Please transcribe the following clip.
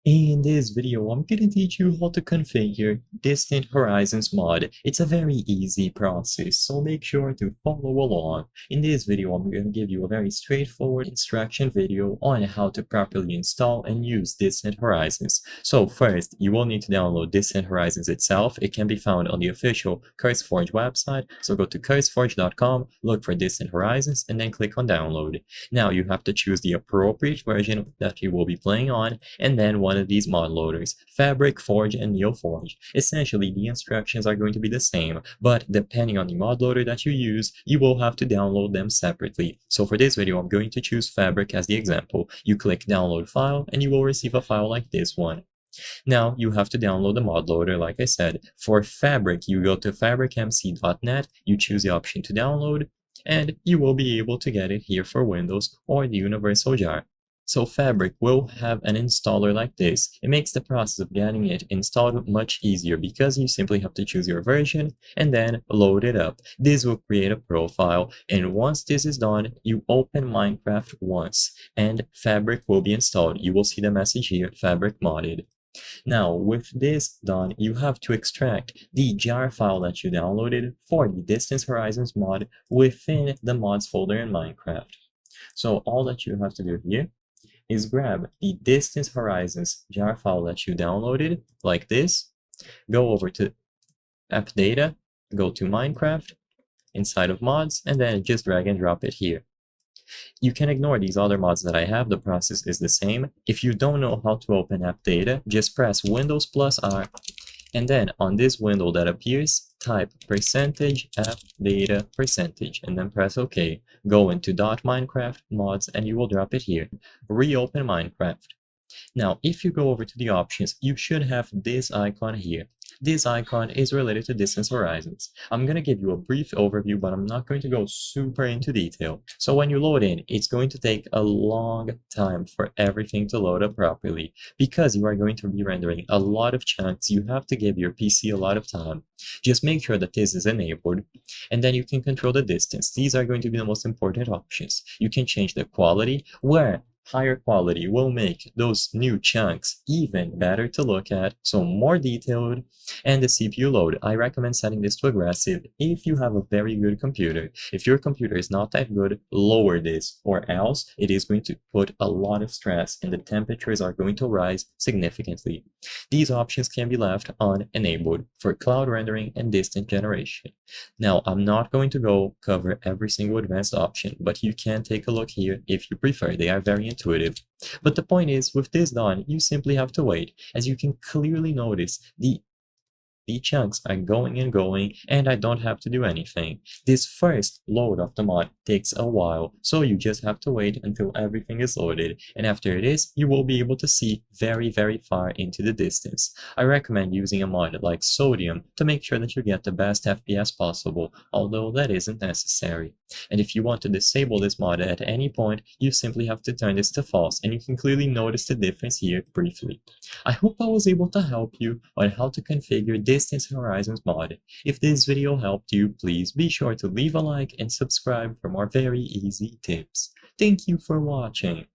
In this video, I'm going to teach you how to configure Distant Horizons mod. It's a very easy process, so make sure to follow along. In this video, I'm going to give you a very straightforward instruction video on how to properly install and use Distant Horizons. So first, you will need to download Distant Horizons itself. It can be found on the official CurseForge website, so go to curseforge.com, look for Distant Horizons, and then click on download. Now you have to choose the appropriate version that you will be playing on, and then one of these mod loaders, Fabric, Forge, and NeoForge. Essentially, the instructions are going to be the same, but depending on the mod loader that you use, you will have to download them separately. So for this video, I'm going to choose Fabric as the example. You click download file, and you will receive a file like this one. Now you have to download the mod loader, like I said. For Fabric, you go to fabricmc.net, you choose the option to download, and you will be able to get it here for Windows or the Universal Jar. So Fabric will have an installer like this. It makes the process of getting it installed much easier because you simply have to choose your version and then load it up. This will create a profile, and once this is done, you open Minecraft once and Fabric will be installed. You will see the message here, Fabric modded. Now, with this done, you have to extract the jar file that you downloaded for the Distant Horizons mod within the mods folder in Minecraft. So all that you have to do here is grab the Distant Horizons jar file that you downloaded, like this, go over to App Data, go to Minecraft, inside of mods, and then just drag and drop it here. You can ignore these other mods that I have, the process is the same. If you don't know how to open App Data, just press Windows plus R, and then on this window that appears, type %appdata%, and then press OK. Go into .minecraft mods, and you will drop it here. Reopen Minecraft. Now, if you go over to the options, you should have this icon here. This icon is related to Distant Horizons. I'm going to give you a brief overview, but I'm not going to go super into detail. So when you load in, it's going to take a long time for everything to load up properly. Because you are going to be rendering a lot of chunks, you have to give your PC a lot of time. Just make sure that this is enabled, and then you can control the distance. These are going to be the most important options. You can change the quality, where higher quality will make those new chunks even better to look at, so more detailed. And the CPU load, I recommend setting this to aggressive if you have a very good computer. If your computer is not that good, lower this, or else it is going to put a lot of stress and the temperatures are going to rise significantly. These options can be left unenabled for cloud rendering and distant generation. Now, I'm not going to go cover every single advanced option, but you can take a look here if you prefer. They are very intuitive. But the point is, with this done, you simply have to wait. As you can clearly notice, the chunks are going and going, and I don't have to do anything. This first load of the mod takes a while, so you just have to wait until everything is loaded, and after it is, you will be able to see very far into the distance. I recommend using a mod like Sodium to make sure that you get the best FPS possible, although that isn't necessary. And if you want to disable this mod at any point, you simply have to turn this to false, and you can clearly notice the difference here briefly. I hope I was able to help you on how to configure Distant Horizons mod. If this video helped you, please be sure to leave a like and subscribe for more very easy tips. Thank you for watching.